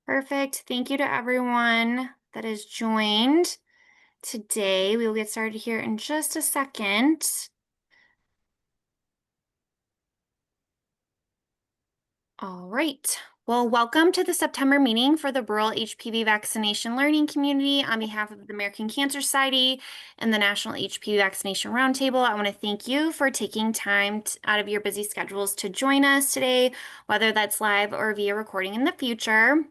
Perfect. Thank you to everyone that has joined today. We will get started here in just a second. All right. Well, welcome to the September meeting for the Rural HPV Vaccination Learning Community on behalf of the American Cancer Society and the National HPV Vaccination Roundtable. I want to thank you for taking time out of your busy schedules to join us today, whether that's live or via recording in the future.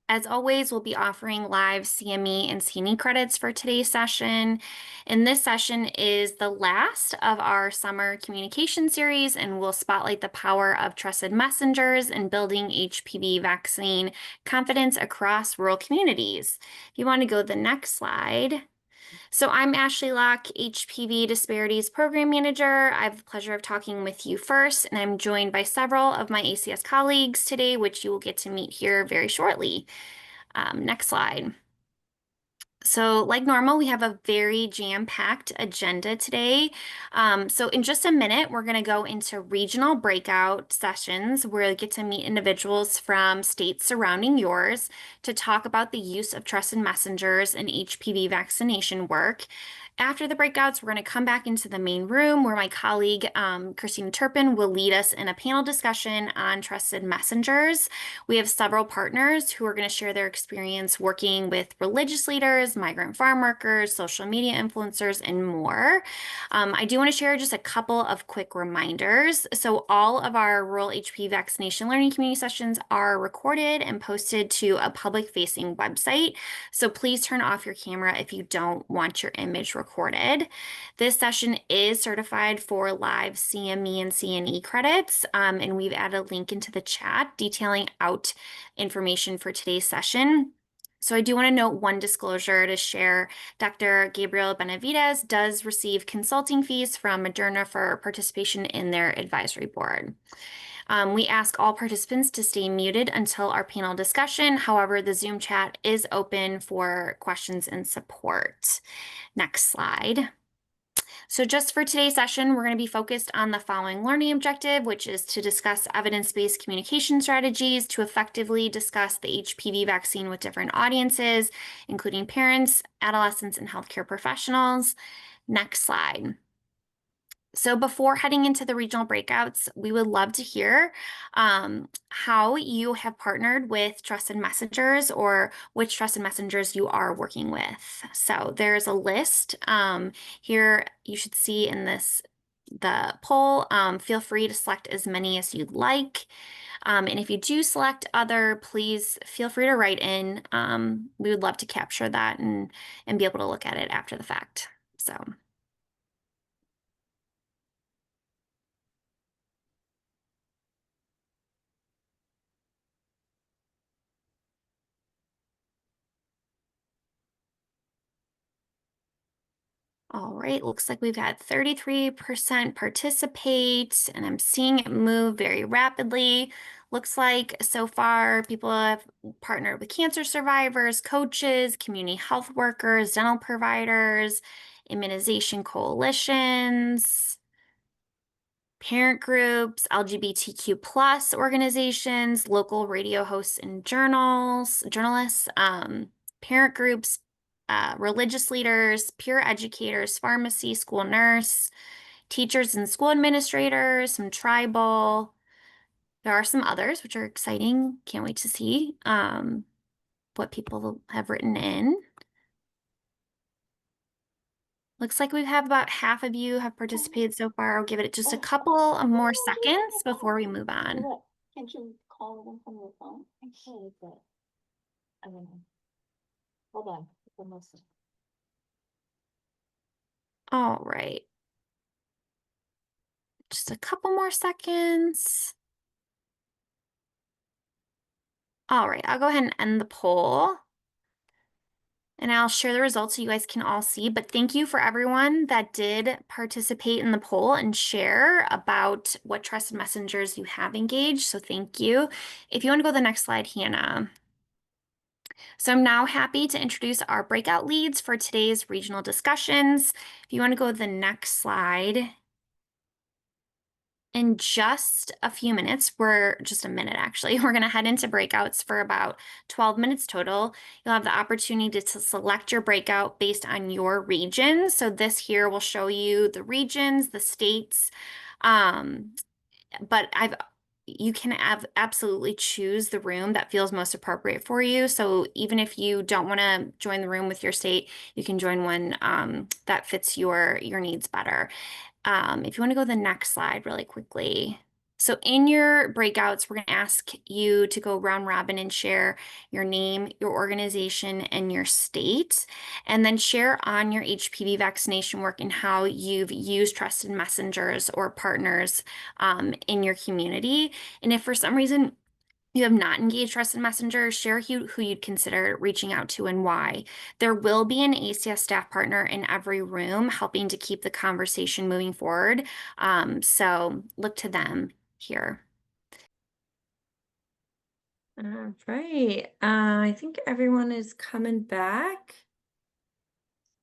As always, we'll be offering live CME and CNE credits for today's session. And this session is the last of our summer communication series, and we'll spotlight the power of trusted messengers in building HPV vaccine confidence across rural communities. If you want to go to the next slide. So I'm Ashley Locke, HPV Disparities Program Manager. I have the pleasure of talking with you first, and I'm joined by several of my ACS colleagues today, which you will get to meet here very shortly. Next slide. So like normal, we have a very jam-packed agenda today. So in just a minute, we're going to go into regional breakout sessions where you get to meet individuals from states surrounding yours to talk about the use of trusted messengers in HPV vaccination work. After the breakouts, we're going to come back into the main room where my colleague, Christine Turpin, will lead us in a panel discussion on trusted messengers. We have several partners who are going to share their experience working with religious leaders, migrant farm workers, social media influencers, and more. I do want to share just a couple of quick reminders. So all of our rural HPV vaccination learning community sessions are recorded and posted to a public-facing website. So please turn off your camera if you don't want your image recorded. This session is certified for live CME and CNE credits, and we've added a link into the chat detailing out information for today's session. So I do want to note one disclosure to share. Dr. Gabriel Benavides does receive consulting fees from Moderna for participation in their advisory board. We ask all participants to stay muted until our panel discussion. However, the Zoom chat is open for questions and support. Next slide. So just for today's session, we're going to be focused on the following learning objective, which is to discuss evidence-based communication strategies to effectively discuss the HPV vaccine with different audiences, including parents, adolescents, and healthcare professionals. Next slide. So before heading into the regional breakouts, we would love to hear how you have partnered with trusted messengers or which trusted messengers you are working with. So there's a list here you should see in the poll. Feel free to select as many as you'd like. And if you do select other, please feel free to write in. We would love to capture that and be able to look at it after the fact. So. All right, looks like we've had 33% participate, and I'm seeing it move very rapidly. Looks like so far people have partnered with cancer survivors, coaches, community health workers, dental providers, immunization coalitions, parent groups, LGBTQ plus organizations, local radio hosts and journalists, parent groups, religious leaders, peer educators, pharmacy, school nurse, teachers and school administrators, some tribal. There are some others, which are exciting. Can't wait to see what people have written in. Looks like we have about half of you have participated so far. I'll give it just a couple of more seconds before we move on. Can't you call them from your phone? I could, but I don't know. Hold on. Almost. All right. Just a couple more seconds. All right, I'll go ahead and end the poll. And I'll share the results so you guys can all see. But thank you for everyone that did participate in the poll and share about what trusted messengers you have engaged. So thank you. If you want to go to the next slide, Hannah. So I'm now happy to introduce our breakout leads for today's regional discussions. If you want to go to the next slide. In just a few minutes, just a minute actually, we're going to head into breakouts for about 12 minutes total. You'll have the opportunity to select your breakout based on your region. So this here will show you the regions, the states, um, but you can absolutely choose the room that feels most appropriate for you. So even if you don't want to join the room with your state, you can join one that fits your needs better. If you want to go to the next slide really quickly. So in your breakouts, we're going to ask you to go round robin and share your name, your organization, and your state, and then share on your HPV vaccination work and how you've used trusted messengers or partners in your community. And if for some reason you have not engaged trusted messengers, share who you'd consider reaching out to and why. There will be an ACS staff partner in every room helping to keep the conversation moving forward. So look to them here. All right. I think everyone is coming back.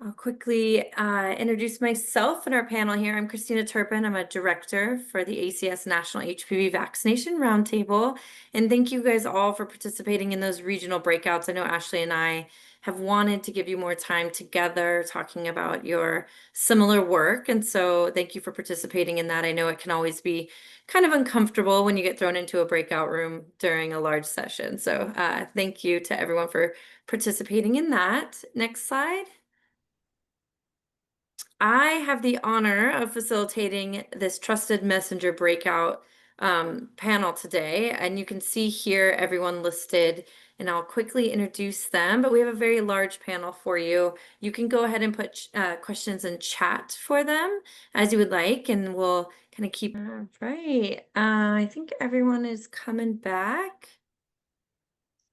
I'll quickly introduce myself and our panel here. I'm Christina Turpin. I'm a director for the ACS National HPV Vaccination Roundtable. And thank you guys all for participating in those regional breakouts. I know Ashley and I have wanted to give you more time together talking about your similar work. And so thank you for participating in that. I know it can always be kind of uncomfortable when you get thrown into a breakout room during a large session. So thank you to everyone for participating in that. Next slide. I have the honor of facilitating this trusted messenger breakout panel today, and you can see here everyone listed, and I'll quickly introduce them, but we have a very large panel for you. You can go ahead and put questions in chat for them as you would like, and we'll kind of keep. All right. I think everyone is coming back.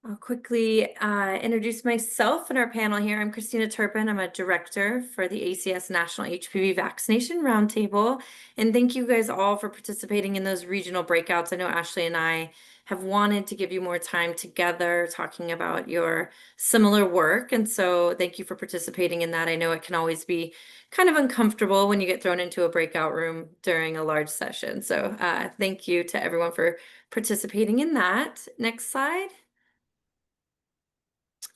I'll quickly introduce myself and our panel here. I'm Christina Turpin. I'm a director for the ACS National HPV Vaccination Roundtable. And thank you guys all for participating in those regional breakouts. I know Ashley and I have wanted to give you more time together talking about your similar work. And so thank you for participating in that. I know it can always be kind of uncomfortable when you get thrown into a breakout room during a large session. So thank you to everyone for participating in that. Next slide.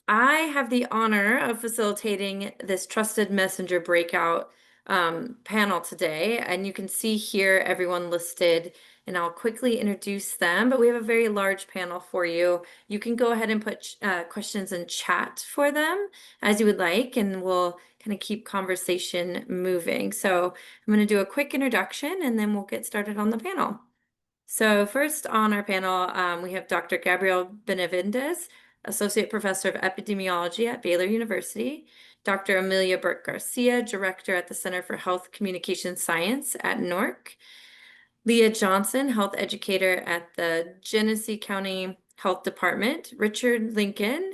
I have the honor of facilitating this trusted messenger breakout panel today, and you can see here everyone listed, and I'll quickly introduce them, but we have a very large panel for you. You can go ahead and put questions in chat for them as you would like, and we'll kind of keep conversation moving. So I'm going to do a quick introduction, and then we'll get started on the panel. So first on our panel, we have Dr. Gabrielle Benavides, Associate Professor of Epidemiology at Baylor University, Dr. Amelia Burke-Garcia, Director at the Center for Health Communication Science at NORC, Leah Johnson, Health Educator at the Genesee County Health Department, Richard Lincoln,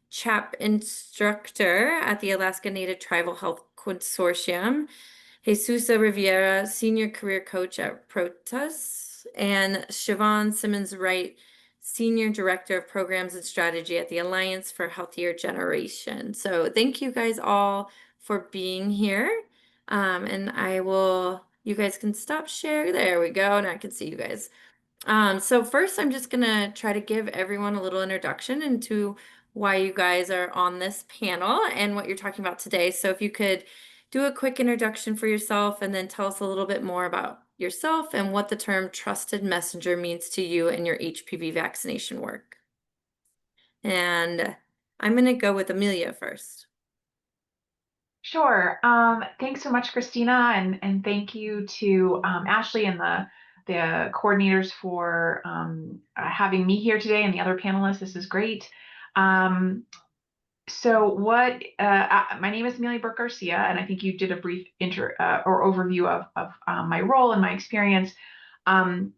CHAP Instructor at the Alaska Native Tribal Health Consortium, Jesusa Riviera, Senior Career Coach at Protas, and Siobhan Simmons-Wright, Senior Director of Programs and Strategy at the Alliance for Healthier Generation. So thank you guys all for being here. And you guys can stop share. There we go. Now I can see you guys. So first, I'm just gonna try to give everyone a little introduction into why you guys are on this panel and what you're talking about today. So if you could do a quick introduction for yourself and then tell us a little bit more about yourself and what the term trusted messenger means to you in your HPV vaccination work. And I'm gonna go with Amelia first. Sure. Thanks so much, Christina, and thank you to Ashley and the coordinators for having me here today and the other panelists. This is great. My name is Amelia Burke-Garcia, and I think you did a brief or overview of my role and my experience. Um,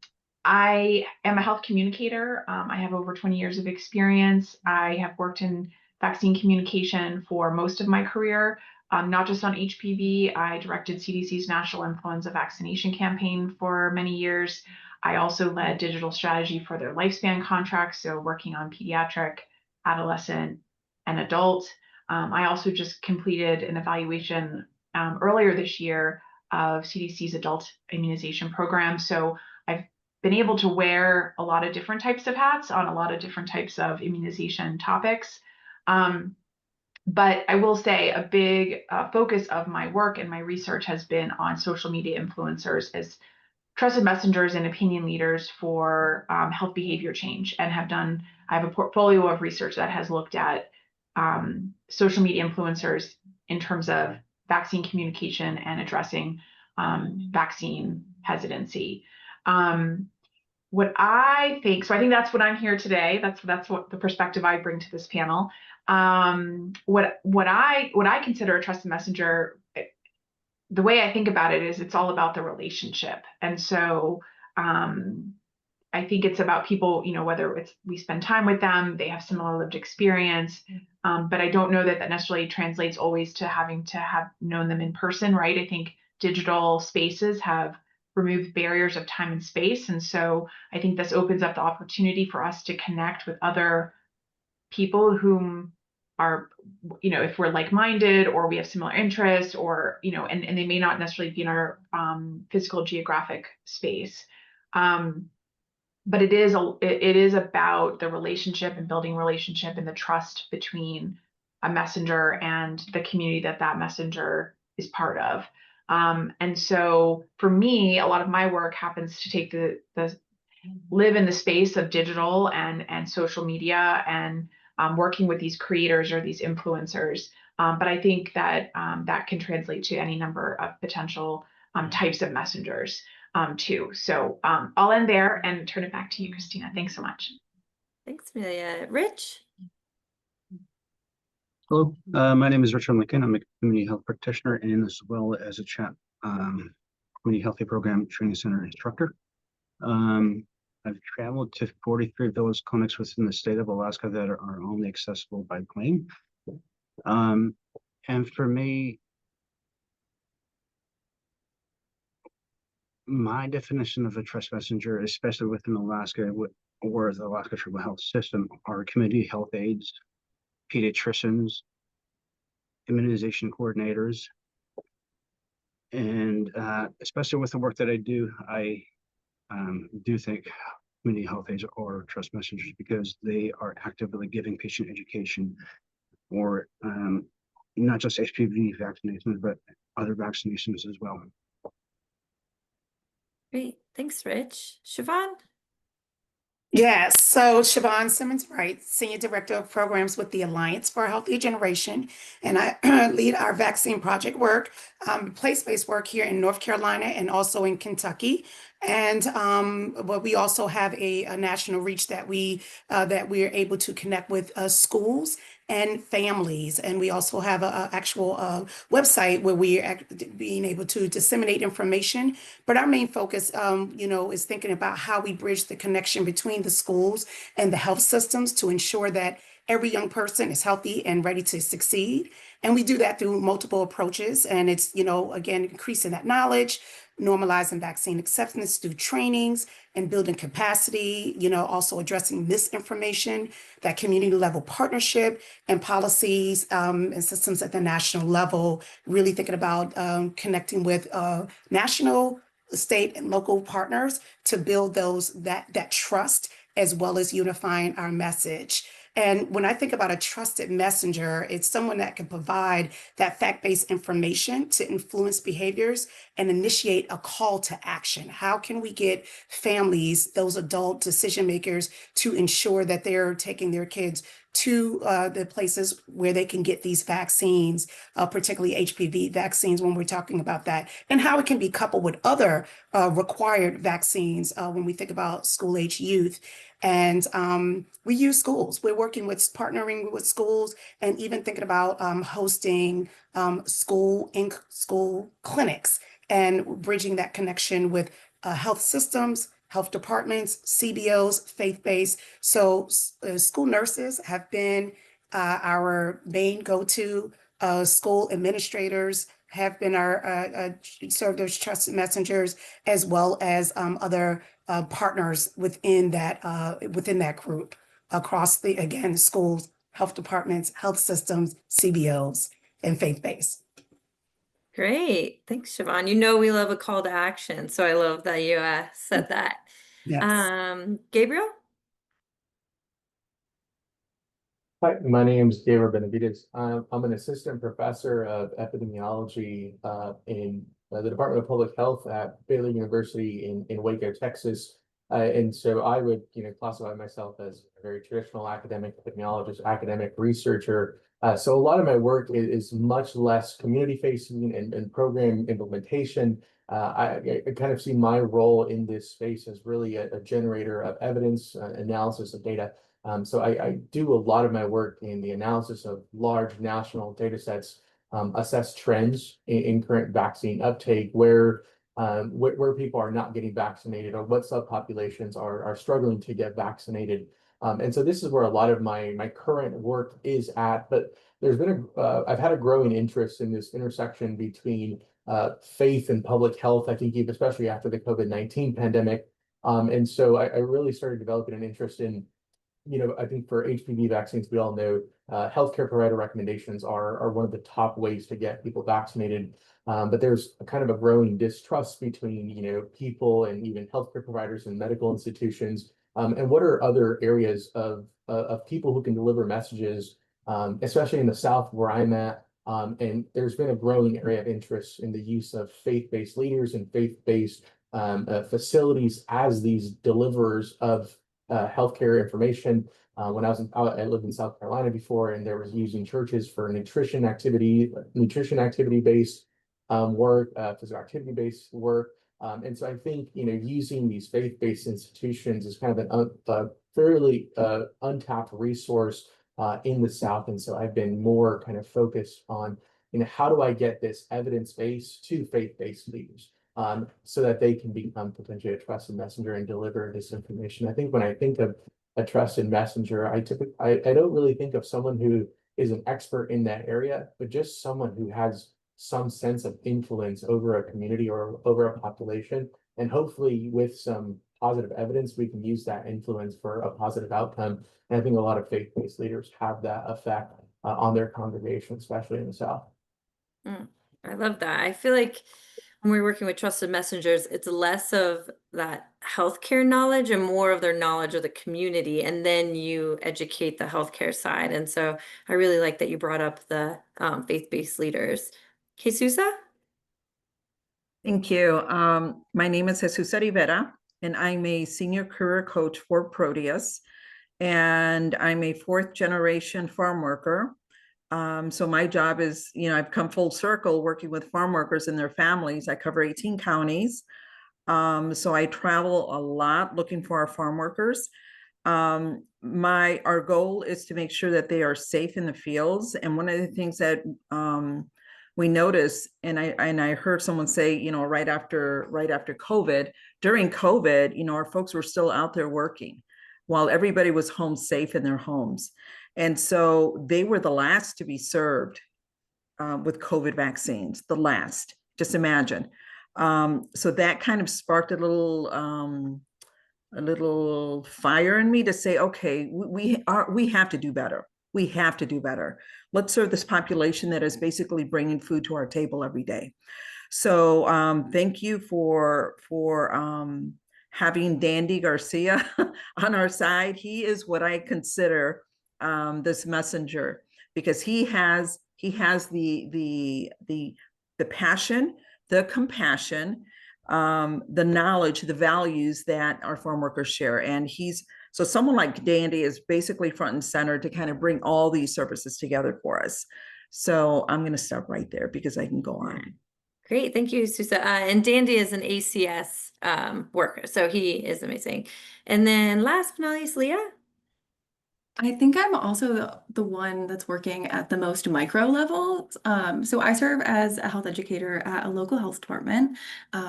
I am a health communicator. I have over 20 years of experience. I have worked in vaccine communication for most of my career, not just on HPV. I directed CDC's National Influenza Vaccination Campaign for many years. I also led digital strategy for their lifespan contracts, so working on pediatric, adolescent, and adult. I also just completed an evaluation earlier this year of CDC's adult immunization program. So I've been able to wear a lot of different types of hats on a lot of different types of immunization topics. But I will say a big focus of my work and my research has been on social media influencers as trusted messengers and opinion leaders for health behavior change, and I have a portfolio of research that has looked at social media influencers in terms of vaccine communication and addressing vaccine hesitancy. What I think, so I think that's what I'm here today. That's what the perspective I bring to this panel. What I consider a trusted messenger, the way I think about it is it's all about the relationship. And so I think it's about people, whether it's we spend time with them, they have similar lived experience, but I don't know that necessarily translates always to having to have known them in person, right? I think digital spaces have removed barriers of time and space. And so I think this opens up the opportunity for us to connect with other people whom are, if we're like-minded or we have similar interests, or, and they may not necessarily be in our physical geographic space. But it is about the relationship and building relationship and the trust between a messenger and the community that messenger is part of. And so for me, a lot of my work happens to take the live in the space of digital and social media and working with these creators or these influencers. But I think that that can translate to any number of potential types of messengers too. So I'll end there and turn it back to you, Christina. Thanks so much. Thanks, Amelia. Rich? Hello, my name is Richard Lincoln. I'm a community health practitioner and as well as a CHAP community healthy program training center instructor. I've traveled to 43 village clinics within the state of Alaska that are only accessible by plane. And for me, my definition of a trust messenger, especially within Alaska or the Alaska Tribal Health System, are community health aides, pediatricians, immunization coordinators, and especially with the work that I do think community health aides are trust messengers because they are actively giving patient education or not just HPV vaccinations, but other vaccinations as well. Great. Thanks, Rich. Siobhan? Yes, so Siobhan Simmons-Wright, Senior Director of Programs with the Alliance for a Healthier Generation, and I lead our vaccine project work, place-based work here in North Carolina and also in Kentucky. And but we also have a national reach that we are able to connect with schools and families. And we also have an actual website where we are being able to disseminate information. But our main focus, is thinking about how we bridge the connection between the schools and the health systems to ensure that every young person is healthy and ready to succeed. And we do that through multiple approaches. And it's, again, increasing that knowledge, normalizing vaccine acceptance through trainings and building capacity, also addressing misinformation, that community level partnership and policies and systems at the national level, really thinking about connecting with national, state, and local partners to build that trust, as well as unifying our message. And when I think about a trusted messenger, it's someone that can provide that fact-based information to influence behaviors and initiate a call to action. How can we get families, those adult decision makers, to ensure that they're taking their kids to the places where they can get these vaccines, particularly HPV vaccines when we're talking about that, and how it can be coupled with other required vaccines when we think about school-age youth. And we use schools. We're working with partnering with schools and even thinking about hosting school clinics and bridging that connection with health systems, health departments, CBOs, faith-based. So school nurses have been our main go-to. School administrators have been our served as trusted messengers, as well as other partners within that group across the schools, health departments, health systems, CBOs, and faith-based. Great. Thanks, Siobhan. You know we love a call to action, so I love that you said that. Yes. Gabriel? Hi, my name is Gabriel Benavides. I'm an assistant professor of epidemiology in the Department of Public Health at Baylor University in Waco, Texas. And so I would, classify myself as a very traditional academic epidemiologist, academic researcher. So a lot of my work is much less community facing and program implementation. I kind of see my role in this space as really a generator of evidence, analysis of data. So I do a lot of my work in the analysis of large national data sets, assess trends in current vaccine uptake, where people are not getting vaccinated or what subpopulations are struggling to get vaccinated. And so this is where a lot of my current work is at. But there's been I've had a growing interest in this intersection between faith and public health. I think especially after the COVID-19 pandemic. And so I really started developing an interest in I think for HPV vaccines, we all know healthcare provider recommendations are one of the top ways to get people vaccinated. But there's a kind of a growing distrust between, people and even healthcare providers and medical institutions. And what are other areas of people who can deliver messages, especially in the South where I'm at. And there's been a growing area of interest in the use of faith-based leaders and faith-based facilities as these deliverers of healthcare information. When I lived in South Carolina before, and there was using churches for nutrition activity based work, physical activity based work. And so I think, using these faith-based institutions is kind of a fairly untapped resource in the South. And so I've been more kind of focused on, how do I get this evidence base to faith-based leaders? So that they can become potentially a trusted messenger and deliver this information. I think when I think of a trusted messenger, I don't really think of someone who is an expert in that area, but just someone who has some sense of influence over a community or over a population. And hopefully with some positive evidence, we can use that influence for a positive outcome. And I think a lot of faith-based leaders have that effect on their congregation, especially in the South. I love that. I feel like when we're working with trusted messengers, it's less of that healthcare knowledge and more of their knowledge of the community, and then you educate the healthcare side. And so I really like that you brought up the faith-based leaders. Jesusa? Thank you. My name is Jesusa Rivera, and I'm a senior career coach for Proteus, and I'm a fourth generation farm worker. So my job is, I've come full circle working with farm workers and their families. I cover 18 counties. So I travel a lot looking for our farm workers. Our goal is to make sure that they are safe in the fields. And one of the things that we notice, and I heard someone say, right after COVID, during COVID, our folks were still out there working while everybody was home safe in their homes. And so they were the last to be served with COVID vaccines, the last, just imagine. So that kind of sparked a little fire in me to say, okay, we have to do better. We have to do better. Let's serve this population that is basically bringing food to our table every day. So thank you for having Dandy Garcia on our side. He is what I consider this messenger, because he has the passion, the compassion, the knowledge, the values that our farm workers share. And so someone like Dandy is basically front and center to kind of bring all these services together for us. So I'm going to stop right there because I can go on. Great, thank you, Susa. And Dandy is an ACS worker, so he is amazing. And then last but not least, Leah. I think I'm also the one that's working at the most micro level. So I serve as a health educator at a local health department.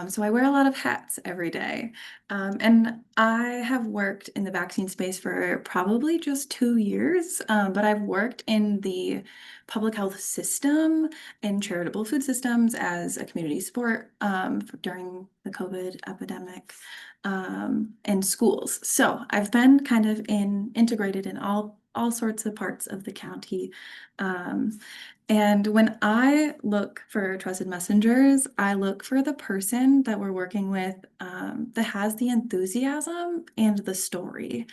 So I wear a lot of hats every day. And I have worked in the vaccine space for probably just 2 years, but I've worked in the public health system and charitable food systems as a community support during the COVID epidemic. In schools. So I've been kind of integrated in all sorts of parts of the county. And when I look for trusted messengers, I look for the person that we're working with that has the enthusiasm and the story.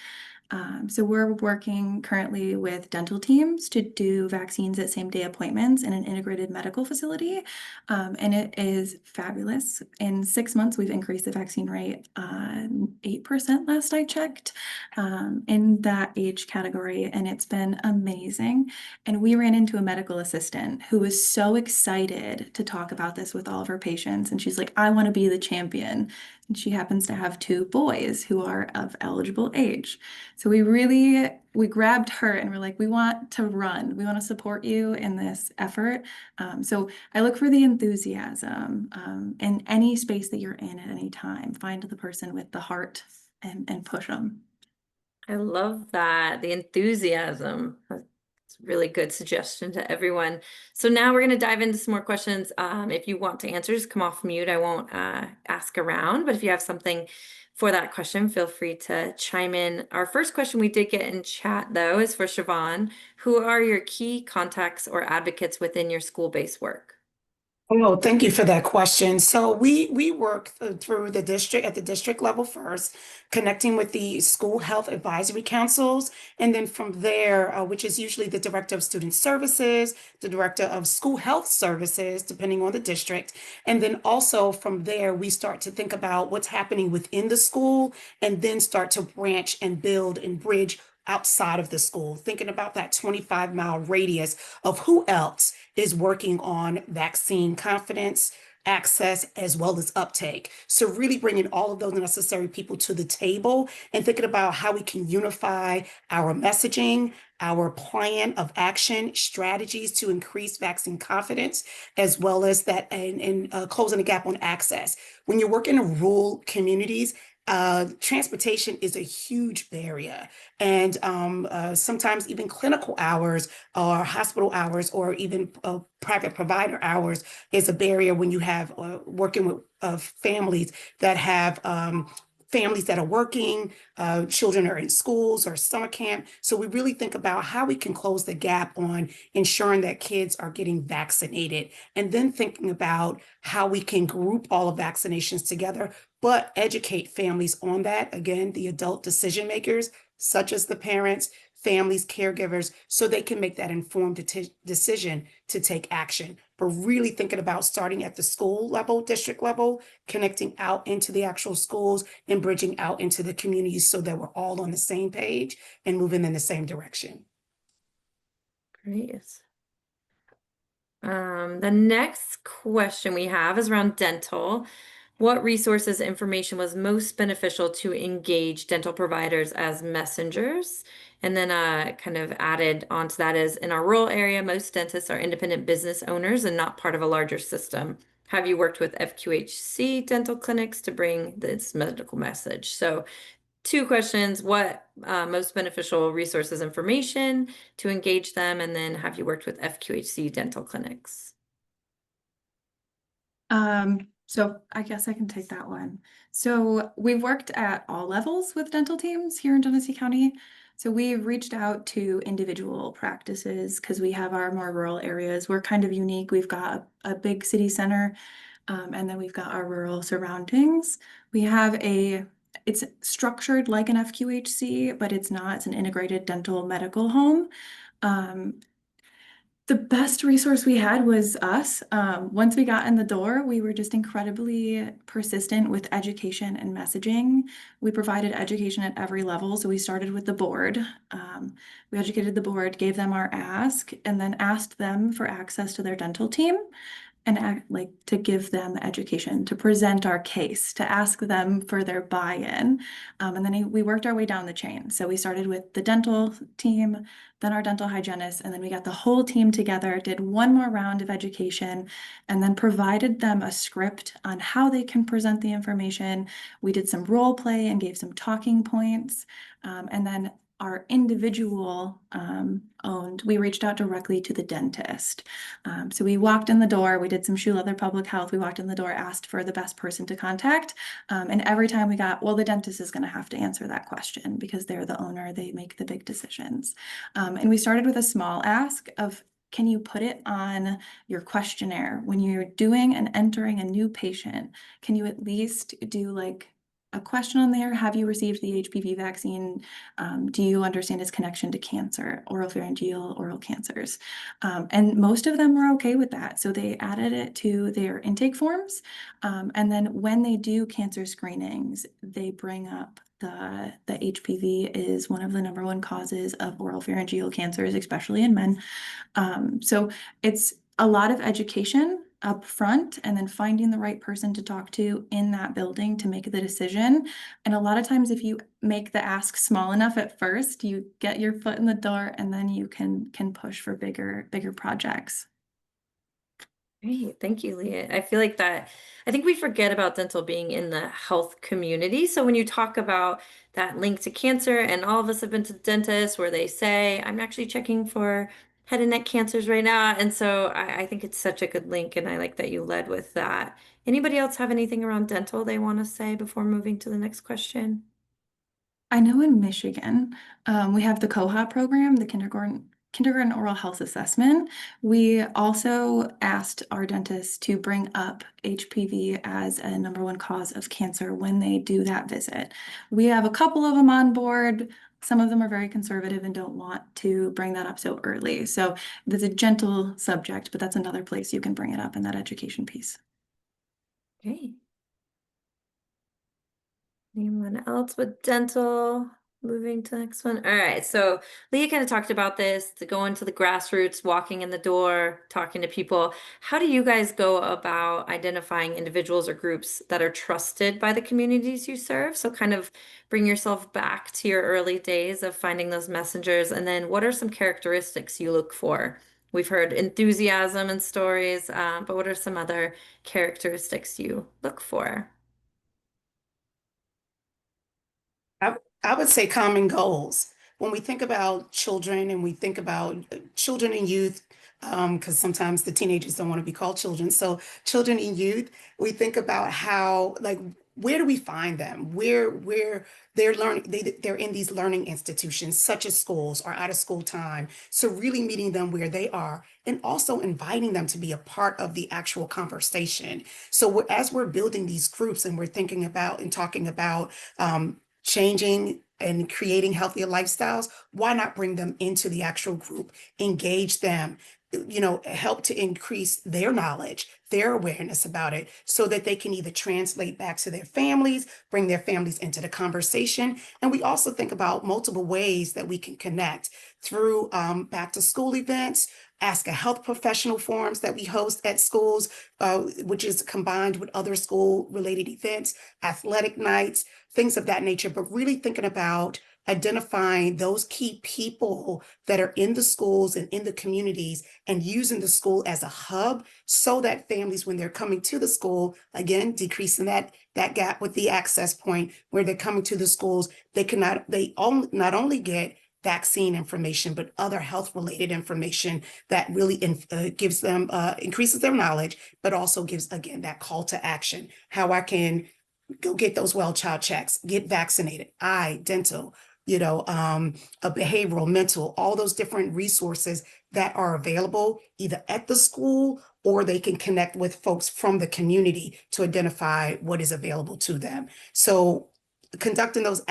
So we're working currently with dental teams to do vaccines at same-day appointments in an integrated medical facility, and it is fabulous. In 6 months, we've increased the vaccine rate 8% last I checked in that age category, and it's been amazing. And we ran into a medical assistant who was so excited to talk about this with all of her patients, and she's like, "I want to be the champion." And she happens to have 2 boys who are of eligible age. So we grabbed her and we're like, we want to run. We want to support you in this effort. So I look for the enthusiasm in any space that you're in at any time. Find the person with the heart and push them. I love that. The enthusiasm. It's a really good suggestion to everyone. So now we're going to dive into some more questions. If you want to answer, just come off mute. I won't ask around, but if you have something for that question, feel free to chime in. Our first question we did get in chat, though, is for Siobhan. Who are your key contacts or advocates within your school-based work? Oh, thank you for that question. So we work through the district at the district level first, connecting with the school health advisory councils, and then from there, which is usually the director of student services, the director of school health services, depending on the district, and then also from there we start to think about what's happening within the school, and then start to branch and build and bridge outside of the school, thinking about that 25-mile radius of who else is working on vaccine confidence, access, as well as uptake. So really bringing all of those necessary people to the table and thinking about how we can unify our messaging, our plan of action, strategies to increase vaccine confidence, as well as that and closing the gap on access. When you're working in rural communities, transportation is a huge barrier, and sometimes even clinical hours or hospital hours or even private provider hours is a barrier when you have working with families that have families that are working, children are in schools or summer camp. So we really think about how we can close the gap on ensuring that kids are getting vaccinated, and then thinking about how we can group all of vaccinations together, but educate families on that. Again, the adult decision makers, such as the parents, families, caregivers, so they can make that informed decision to take action. But really thinking about starting at the school level, district level, connecting out into the actual schools and bridging out into the communities so that we're all on the same page and moving in the same direction. Great. The next question we have is around dental. What resources information was most beneficial to engage dental providers as messengers? And then kind of added onto that is, in our rural area, most dentists are independent business owners and not part of a larger system. Have you worked with FQHC dental clinics to bring this medical message? So 2 questions: what most beneficial resources information to engage them, and then have you worked with FQHC dental clinics? So I guess I can take that one. So we've worked at all levels with dental teams here in Genesee County. So we've reached out to individual practices because we have our more rural areas. We're kind of unique. We've got a big city center, and then we've got our rural surroundings. We have it's structured like an FQHC, but it's not. It's an integrated dental medical home. The best resource we had was us. Once we got in the door, we were just incredibly persistent with education and messaging. We provided education at every level. So we started with the board. We educated the board, gave them our ask, and then asked them for access to their dental team and to give them education, to present our case, to ask them for their buy-in. And then we worked our way down the chain. So we started with the dental team, then our dental hygienist, and then we got the whole team together, did one more round of education, and then provided them a script on how they can present the information. We did some role play and gave some talking points. And then our individual owned, we reached out directly to the dentist. So we walked in the door, we did some shoe leather public health, we walked in the door, asked for the best person to contact. And every time we got, well, the dentist is gonna have to answer that question because they're the owner, they make the big decisions. And we started with a small ask of can you put it on your questionnaire when you're doing and entering a new patient? Can you at least do like a question on there? Have you received the HPV vaccine? Do you understand its connection to cancer, oropharyngeal, oral cancers? And most of them were okay with that. So they added it to their intake forms. And then when they do cancer screenings, they bring up the HPV is one of the #1 causes of oropharyngeal cancers, especially in men. So it's a lot of education up front and then finding the right person to talk to in that building to make the decision. And a lot of times if you make the ask small enough at first, you get your foot in the door and then you can push for bigger projects. Great, thank you, Leah. I feel like I think we forget about dental being in the health community. So when you talk about that link to cancer, and all of us have been to dentists where they say, I'm actually checking for head and neck cancers right now. And so I think it's such a good link, and I like that you led with that. Anybody else have anything around dental they want to say before moving to the next question? I know in Michigan, we have the COHA program, the kindergarten oral health assessment. We also asked our dentists to bring up HPV as a #1 cause of cancer when they do that visit. We have a couple of them on board. Some of them are very conservative and don't want to bring that up so early. So there's a gentle subject, but that's another place you can bring it up in that education piece. Okay. Anyone else with dental? Moving to the next one. All right. So Leah kind of talked about this, to go into the grassroots, walking in the door, talking to people. How do you guys go about identifying individuals or groups that are trusted by the communities you serve? So kind of bring yourself back to your early days of finding those messengers. And then what are some characteristics you look for? We've heard enthusiasm and stories, but what are some other characteristics you look for? I would say common goals. When we think about children and we think about children and youth, because sometimes the teenagers don't want to be called children. So children and youth, we think about how, like, where do we find them? Where they're learning, they're in these learning institutions, such as schools or out of school time. So really meeting them where they are and also inviting them to be a part of the actual conversation. So as we're building these groups and we're thinking about and talking about changing and creating healthier lifestyles, why not bring them into the actual group, engage them, help to increase their knowledge, their awareness about it, so that they can either translate back to their families, bring their families into the conversation. And we also think about multiple ways that we can connect through back to school events, ask a health professional forums that we host at schools, which is combined with other school related events, athletic nights, things of that nature, but really thinking about identifying those key people that are in the schools and in the communities and using the school as a hub so that families, when they're coming to the school, again, decreasing that gap with the access point where they're coming to the schools, they not only get vaccine information, but other health related information that really gives them, increases their knowledge, but also gives, again, that call to action, how I can go get those well child checks, get vaccinated, eye, dental, a behavioral, mental, all those different resources that are available either at the school or they can connect with folks from the community to identify what is available to them. So conducting those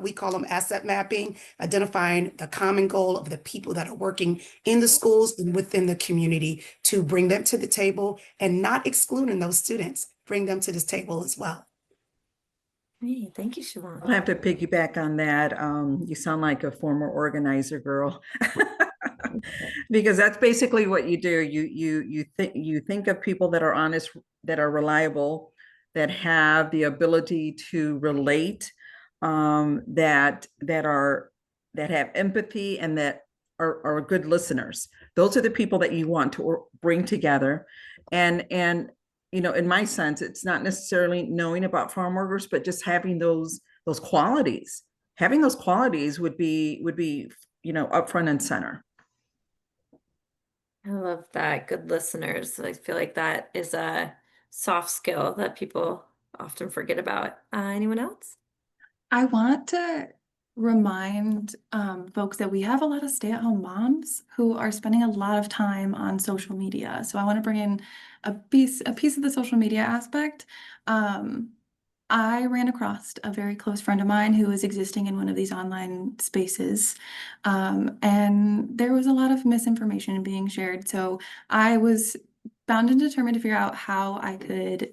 we call them asset mapping, identifying the common goal of the people that are working in the schools and within the community to bring them to the table and not excluding those students, bring them to this table as well. Hey, thank you, I'll Siobhan. have to piggyback on that. You sound like a former organizer girl. Because that's basically what you do. You think of people that are honest, that are reliable, that have the ability to relate, that have empathy and that are good listeners. Those are the people that you want to bring together. And in my sense, it's not necessarily knowing about farm workers, but just having those qualities. Having those qualities would be up front and center. I love that. Good listeners. I feel like that is a soft skill that people often forget about. Anyone else? I want to remind folks that we have a lot of stay-at-home moms who are spending a lot of time on social media. So I want to bring in a piece of the social media aspect. I ran across a very close friend of mine who was existing in one of these online spaces, and there was a lot of misinformation being shared. So I was bound and determined to figure out how I could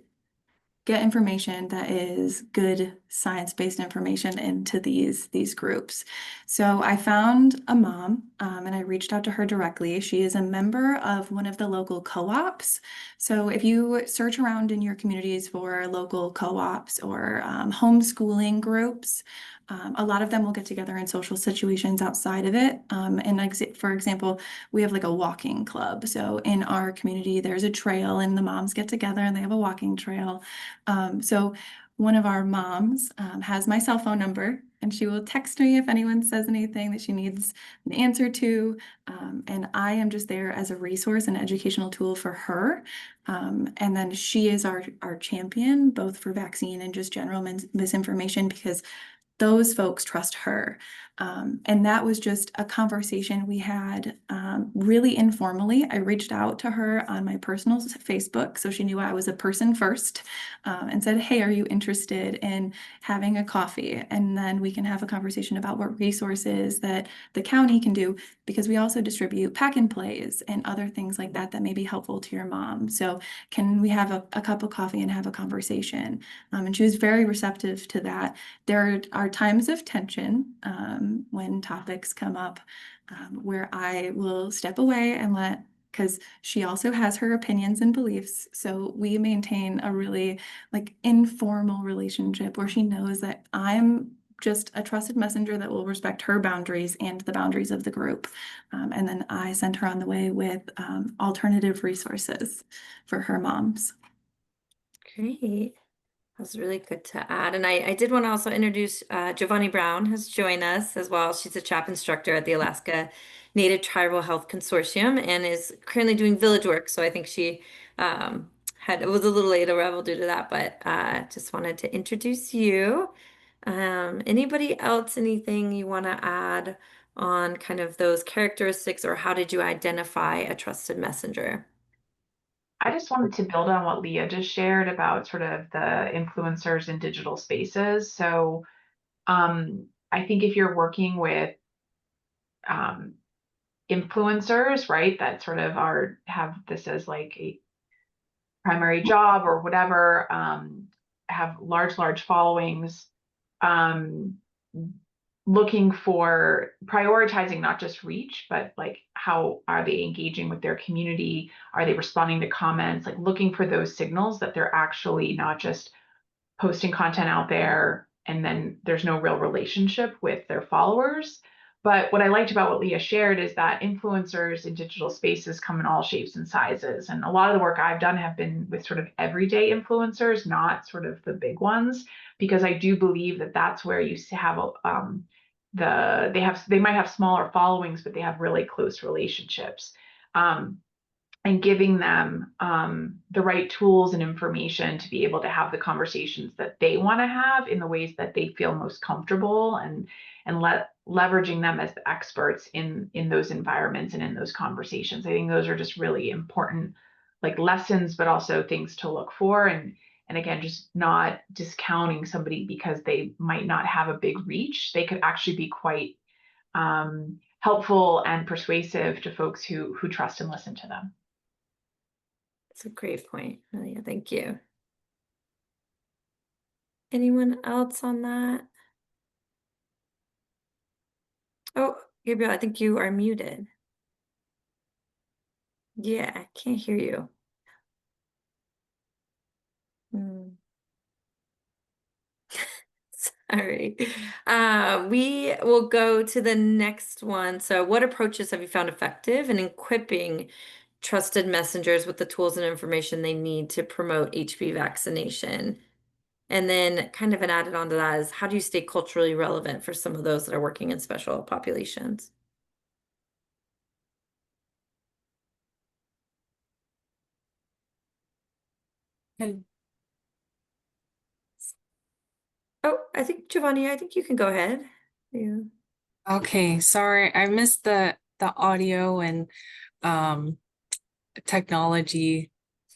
get information that is good science-based information into these groups. So I found a mom, and I reached out to her directly. She is a member of one of the local co-ops. So if you search around in your communities for local co-ops or homeschooling groups, a lot of them will get together in social situations outside of it. For example, we have like a walking club. So in our community, there's a trail and the moms get together and they have a walking trail. So one of our moms has my cell phone number and she will text me if anyone says anything that she needs an answer to. And I am just there as a resource and educational tool for her. And then she is our champion, both for vaccine and just general misinformation, because those folks trust her. And that was just a conversation we had really informally. I reached out to her on my personal Facebook, so she knew I was a person first, and said, hey, are you interested in having a coffee? And then we can have a conversation about what resources that the county can do, because we also distribute pack and plays and other things like that that may be helpful to your mom. So can we have a cup of coffee and have a conversation? And she was very receptive to that. There are times of tension when topics come up where I will step away and because she also has her opinions and beliefs. So we maintain a really like informal relationship where she knows that I'm just a trusted messenger that will respect her boundaries and the boundaries of the group. And then I send her on the way with alternative resources for her moms. Great. That's really good to add. And I did want to also introduce Giovanni Brown has joined us as well. She's a CHAP instructor at the Alaska Native Tribal Health Consortium and is currently doing village work. So I think she was a little late arrival due to that, but just wanted to introduce you. Anybody else, anything you want to add on kind of those characteristics, or how did you identify a trusted messenger? I just wanted to build on what Leah just shared about sort of the influencers in digital spaces. So I think if you're working with influencers, right, that sort of have this as like a primary job or whatever, have large followings, um, looking for prioritizing not just reach, but like how are they engaging with their community? Are they responding to comments? Like looking for those signals that they're actually not just posting content out there and then there's no real relationship with their followers. But what I liked about what Leah shared is that influencers in digital spaces come in all shapes and sizes. And a lot of the work I've done have been with sort of everyday influencers, not sort of the big ones, because I do believe that that's where you have they might have smaller followings, but they have really close relationships. And giving them the right tools and information to be able to have the conversations that they want to have in the ways that they feel most comfortable, and leveraging them as the experts in those environments and in those conversations. I think those are just really important, like lessons, but also things to look for. And again, just not discounting somebody because they might not have a big reach. They could actually be quite helpful and persuasive to folks who trust and listen to them. That's a great point, Amelia. Thank you. Anyone else on that? Oh, Gabriel, I think you are muted. Yeah, I can't hear you. Sorry. We will go to the next one. So what approaches have you found effective in equipping trusted messengers with the tools and information they need to promote HPV vaccination? And then kind of an added on to that is, how do you stay culturally relevant for some of those that are working in special populations? Oh, I think Giovanni, I think you can go ahead. Yeah. Okay, sorry, I missed the audio and um technology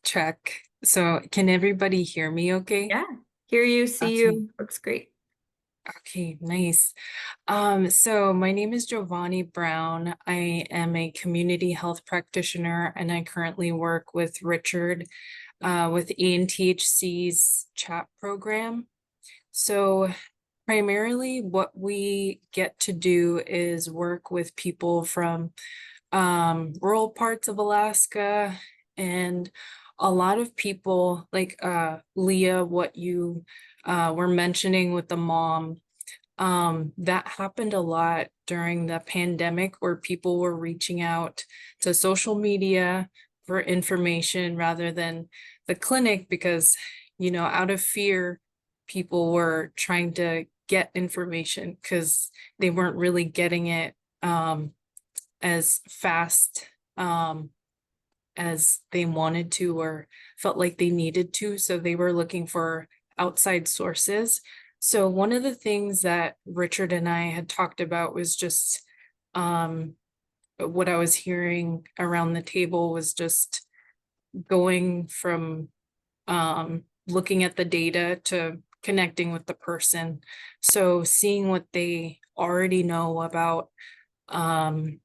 check. So can everybody hear me okay? Yeah. Hear you, see Okay. you. Looks great. Okay, nice. So my name is Giovanni Brown. I am a community health practitioner and I currently work with Richard with ENTHC's chat program. So primarily what we get to do is work with people from rural parts of Alaska and a lot of people like Leah, what you were mentioning with the mom, that happened a lot during the pandemic where people were reaching out to social media for information rather than the clinic because, you know, out of fear, people were trying to get information because they weren't really getting it as fast as they wanted to or felt like they needed to. So they were looking for outside sources. So one of the things that Richard and I had talked about was just what I was hearing around the table was just going from looking at the data to connecting with the person. So seeing what they already know about um,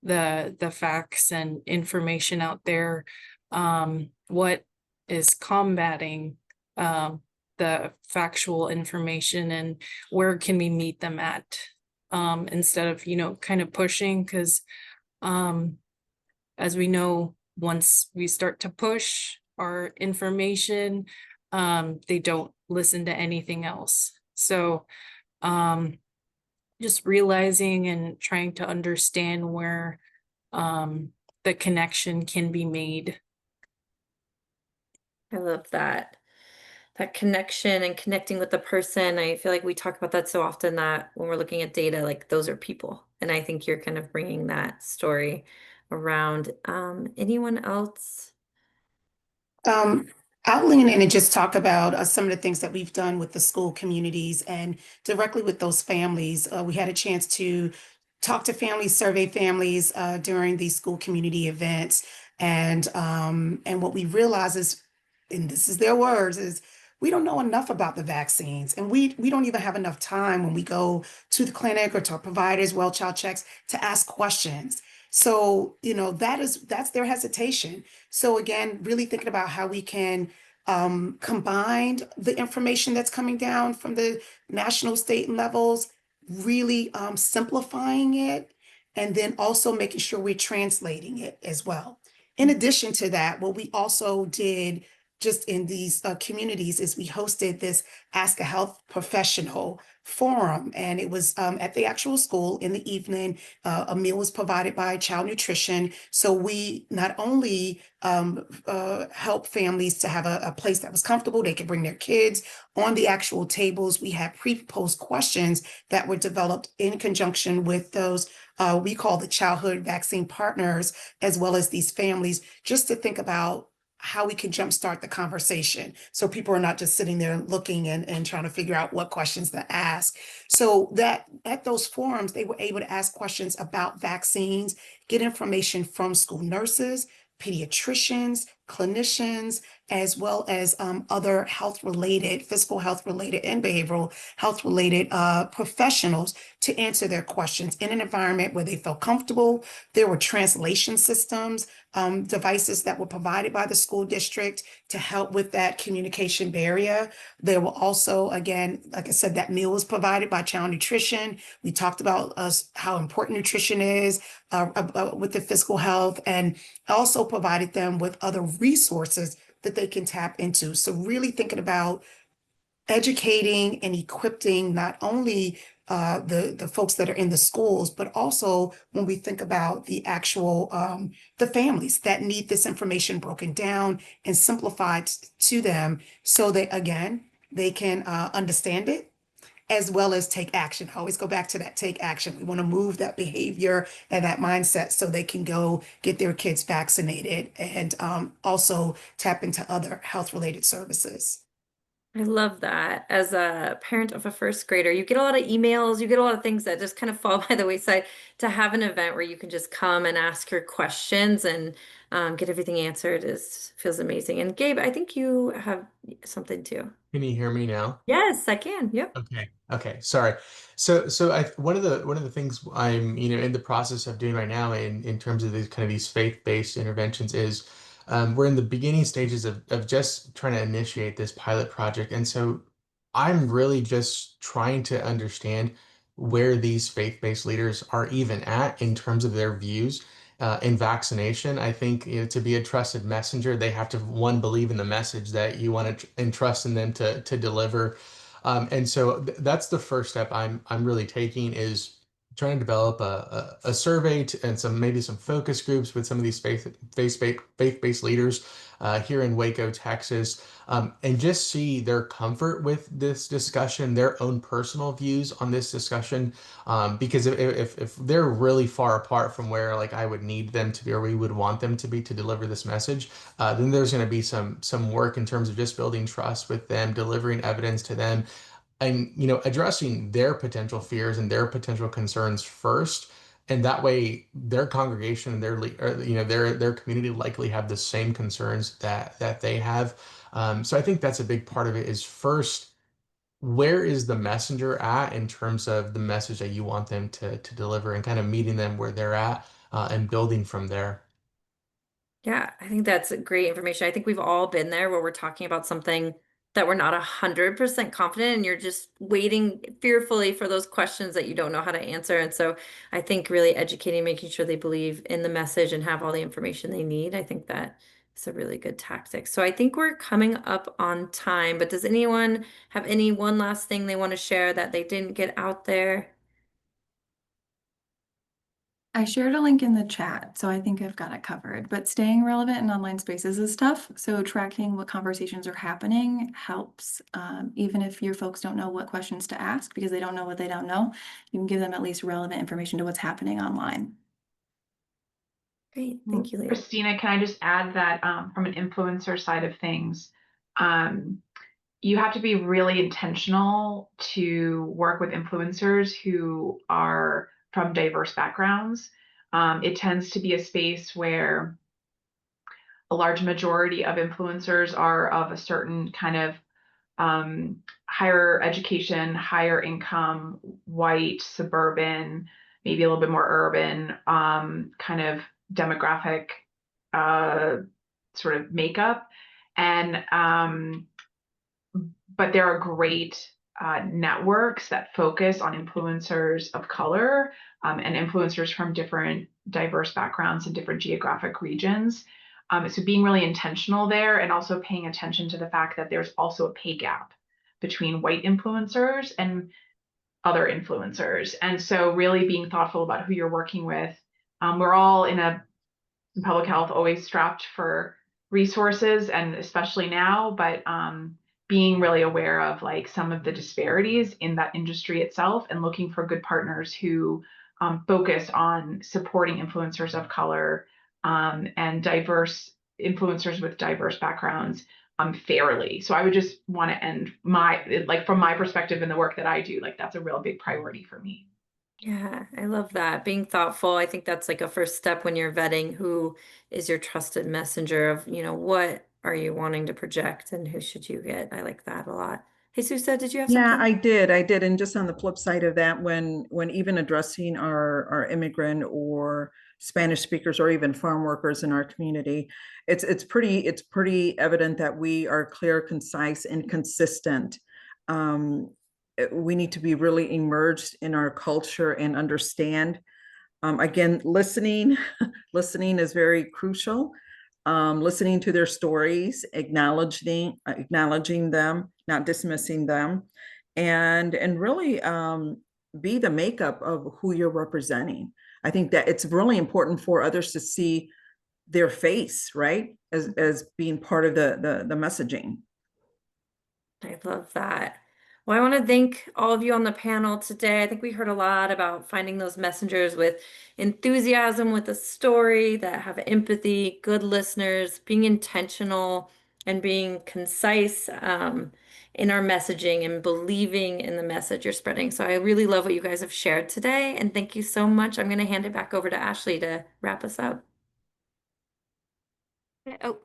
the facts and information out there, what is combating the factual information and where can we meet them at instead of, you know, kind of pushing because as we know, once we start to push our information, they don't listen to anything else. So just realizing and trying to understand where the connection can be made. I love that. That connection and connecting with the person. I feel like we talk about that so often that when we're looking at data, like those are people. And I think you're kind of bringing that story around. Anyone else? Um, I'll lean in and just talk about some of the things that we've done with the school communities and directly with those families. We had a chance to talk to families, survey families during these school community events, and what we realize is, and this is their words, is we don't know enough about the vaccines, and we don't even have enough time when we go to the clinic or to our providers, well child checks, to ask questions. So, you know, that's their hesitation. So again, really thinking about how we can combine the information that's coming down from the national, state levels, really simplifying it, and then also making sure we're translating it as well. In addition to that, what we also did just in these communities is we hosted this Ask a Health Professional forum, and it was at the actual school in the evening. A meal was provided by Child Nutrition. So we not only help families to have a place that was comfortable, they could bring their kids on the actual tables. We had pre-post questions that were developed in conjunction with those we call the childhood vaccine partners, as well as these families, just to think about how we can jumpstart the conversation. So people are not just sitting there looking and trying to figure out what questions to ask. So that at those forums, they were able to ask questions about vaccines, get information from school nurses, pediatricians, clinicians, as well as other health related, physical health related, and behavioral health related professionals to answer their questions in an environment where they felt comfortable. There were translation systems, devices that were provided by the school district to help with that communication barrier. There were also, again, like I said, that meal was provided by Child Nutrition. We talked about how important nutrition is with the physical health, and also provided them with other resources that they can tap into. So really thinking about educating and equipping not only the folks that are in the schools, but also when we think about the actual the families that need this information broken down and simplified to them, so that again they can understand it as well as take action. I always go back to that take action. We want to move that behavior and that mindset so they can go get their kids vaccinated and also tap into other health related services. I love that. As a parent of a first grader, you get a lot of emails, you get a lot of things that just kind of fall by the wayside. To have an event where you can just come and ask your questions and get everything answered is feels amazing. And Gabe, I think you have something too. Can you hear me now? Yes, I can. Yep. Okay. Okay. Sorry. So I one of the things I'm, in the process of doing right now in terms of these kind of these faith-based interventions is we're in the beginning stages of just trying to initiate this pilot project. And so I'm really just trying to understand where these faith-based leaders are even at in terms of their views in vaccination. I think, to be a trusted messenger, they have to, one, believe in the message that you want to entrust in them to deliver. And so that's the first step I'm really taking is trying to develop a survey and maybe some focus groups with some of these faith-based leaders here in Waco, Texas, and just see their comfort with this discussion, their own personal views on this discussion. Because if they're really far apart from where like I would need them to be or we would want them to be to deliver this message, then there's going to be some work in terms of just building trust with them, delivering evidence to them, and addressing their potential fears and their potential concerns first. And that way their congregation and their community likely have the same concerns that they have. So I think that's a big part of it is first, where is the messenger at in terms of the message that you want them to deliver, and kind of meeting them where they're at, and building from there. Yeah, I think that's great information. I think we've all been there where we're talking about something that we're not 100% confident and you're just waiting fearfully for those questions that you don't know how to answer. And so I think really educating, making sure they believe in the message and have all the information they need, I think that is a really good tactic. So I think we're coming up on time, but does anyone have any one last thing they want to share that they didn't get out there? I shared a link in the chat, so I think I've got it covered. But staying relevant in online spaces is tough. So tracking what conversations are happening helps, even if your folks don't know what questions to ask because they don't know what they don't know. You can give them at least relevant information to what's happening online. Great, thank you, Leah. Christina, can I just add that from an influencer side of things, you have to be really intentional to work with influencers who are from diverse backgrounds. It tends to be a space where a large majority of influencers are of a certain kind of higher education, higher income, white, suburban, maybe a little bit more urban kind of demographic sort of makeup. And but there are great networks that focus on influencers of color and influencers from different diverse backgrounds and different geographic regions. So being really intentional there and also paying attention to the fact that there's also a pay gap between white influencers and other influencers. And so really being thoughtful about who you're working with. We're all in public health always strapped for resources, and especially now, but being really aware of like some of the disparities in that industry itself and looking for good partners who focus on supporting influencers of color and diverse influencers with diverse backgrounds fairly. So I would just want to end from my perspective in the work that I do, like that's a real big priority for me. Yeah, I love that. Being thoughtful. I think that's like a first step when you're vetting who is your trusted messenger of, what are you wanting to project and who should you get? I like that a lot. Hey, Susa, did you have Yeah, something? I did. And just on the flip side of that, when even addressing our immigrant or Spanish speakers or even farm workers in our community, it's pretty evident that we are clear, concise, and consistent. We need to be really immersed in our culture and understand. Again, listening is very crucial. Listening to their stories, acknowledging them, not dismissing them, and really be the makeup of who you're representing. I think that it's really important for others to see their face, right, as being part of the messaging. I love that. Well, I want to thank all of you on the panel today. I think we heard a lot about finding those messengers with enthusiasm, with a story, that have empathy, good listeners, being intentional, and being concise. in our messaging and believing in the message you're spreading. So I really love what you guys have shared today, and thank you so much. I'm going to hand it back over to Ashley to wrap us up. Oh,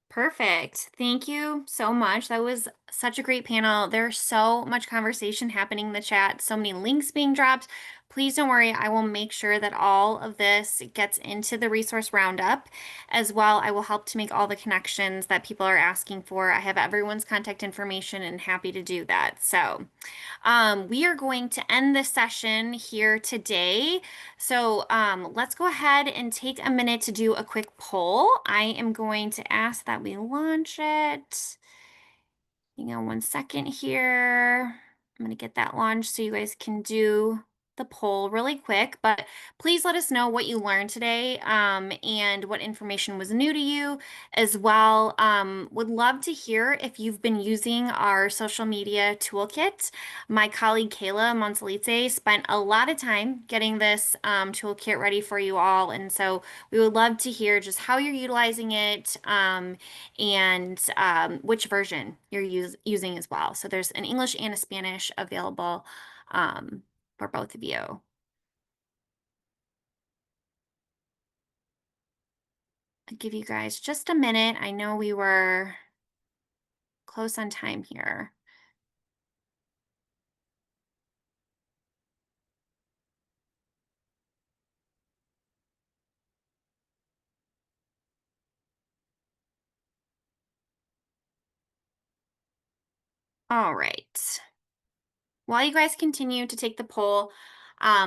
perfect. Thank you so much. That was such a great panel. There's so much conversation happening in the chat, so many links being dropped. Please don't worry. I will make sure that all of this gets into the resource roundup as well. I will help to make all the connections that people are asking for. I have everyone's contact information and happy to do that. So we are going to end this session here today. So let's go ahead and take a minute to do a quick poll. I am going to ask that we launch it. Hang on 1 second here. I'm going to get that launched so you guys can do the poll really quick, but please let us know what you learned today and what information was new to you as well. Would love to hear if you've been using our social media toolkit. My colleague Kayla Monselice spent a lot of time getting this toolkit ready for you all, and so we would love to hear just how you're utilizing it and which version you're using as well. So there's an English and a Spanish available for both of you. I'll give you guys just a minute. I know we were close on time here. All right. While you guys continue to take the poll,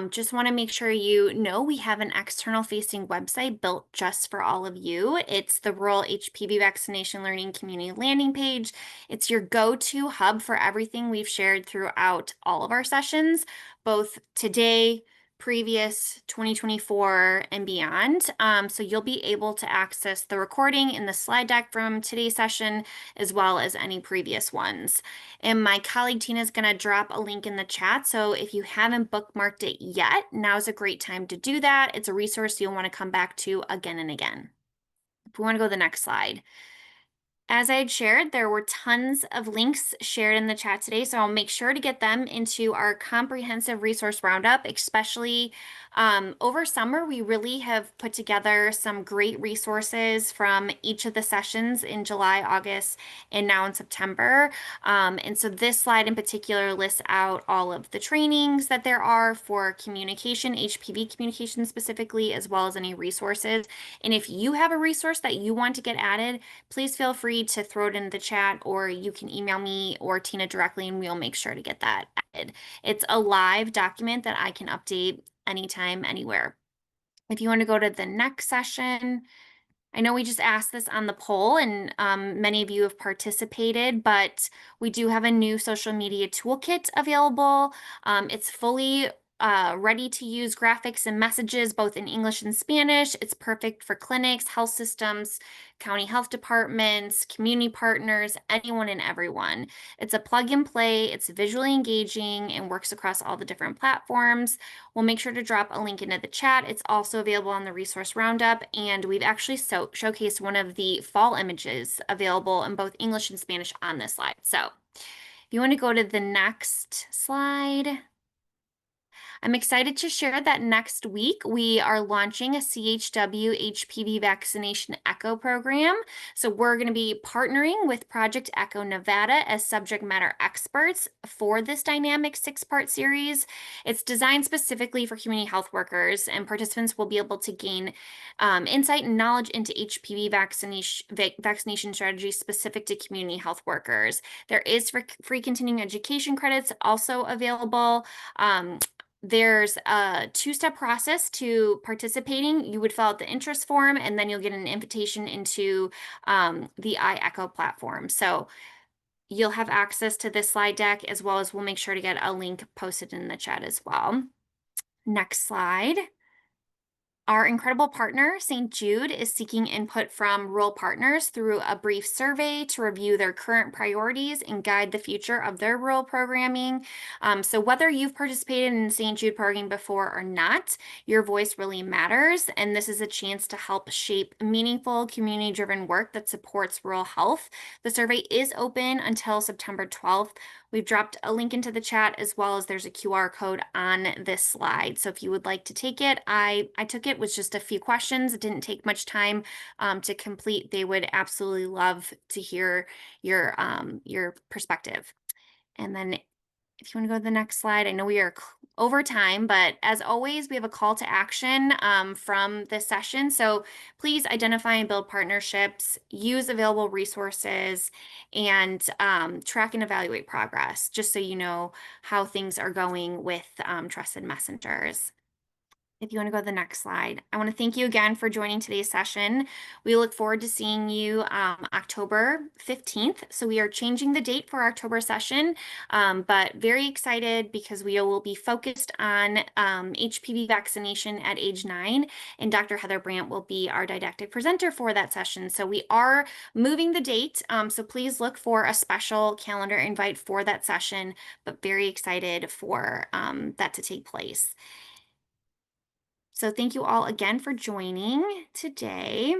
just want to make sure you know we have an external facing website built just for all of you. It's the Rural HPV Vaccination Learning Community landing page. It's your go-to hub for everything we've shared throughout all of our sessions, both today, previous 2024 and beyond. So you'll be able to access the recording and the slide deck from today's session, as well as any previous ones. And my colleague Tina is going to drop a link in the chat. So if you haven't bookmarked it yet, now's a great time to do that. It's a resource you'll want to come back to again and again. If we want to go to the next slide. As I had shared, there were tons of links shared in the chat today, so I'll make sure to get them into our comprehensive resource roundup, especially over summer. We really have put together some great resources from each of the sessions in July, August, and now in September. And so this slide in particular lists out all of the trainings that there are for communication, HPV communication specifically, as well as any resources. And if you have a resource that you want to get added, please feel free to throw it in the chat, or you can email me or Tina directly and we'll make sure to get that added. It's a live document that I can update anytime, anywhere. If you want to go to the next session, I know we just asked this on the poll and many of you have participated, but we do have a new social media toolkit available. It's fully ready to use graphics and messages both in English and Spanish. It's perfect for clinics, health systems, county health departments, community partners, anyone and everyone. It's a plug and play, it's visually engaging and works across all the different platforms. We'll make sure to drop a link into the chat. It's also available on the resource roundup, and we've actually showcased one of the fall images available in both English and Spanish on this slide. So if you want to go to the next slide. I'm excited to share that next week we are launching a CHW HPV Vaccination Echo program. So we're going to be partnering with Project Echo Nevada as subject matter experts for this dynamic 6-part series. It's designed specifically for community health workers, and participants will be able to gain insight and knowledge into HPV vaccination strategies specific to community health workers. There is free continuing education credits also available. There's a 2-step process to participating. You would fill out the interest form, and then you'll get an invitation into the iEcho platform. So you'll have access to this slide deck, as well as we'll make sure to get a link posted in the chat as well. Next slide. Our incredible partner, St. Jude, is seeking input from rural partners through a brief survey to review their current priorities and guide the future of their rural programming. So whether you've participated in St. Jude programming before or not, your voice really matters, and this is a chance to help shape meaningful, community-driven work that supports rural health. The survey is open until September 12th. We've dropped a link into the chat, as well as there's a QR code on this slide. So if you would like to take it, I took it with just a few questions. It didn't take much time to complete. They would absolutely love to hear your perspective. And then if you want to go to the next slide, I know we are over time, but as always, we have a call to action from this session. So please identify and build partnerships, use available resources, and track and evaluate progress, just so you know how things are going with trusted messengers. If you want to go to the next slide, I want to thank you again for joining today's session. We look forward to seeing you October 15th. So we are changing the date for our October session, but very excited because we will be focused on HPV vaccination at age 9, and Dr. Heather Brandt will be our didactic presenter for that session. So we are moving the date, so please look for a special calendar invite for that session, but very excited for that to take place. So thank you all again for joining today.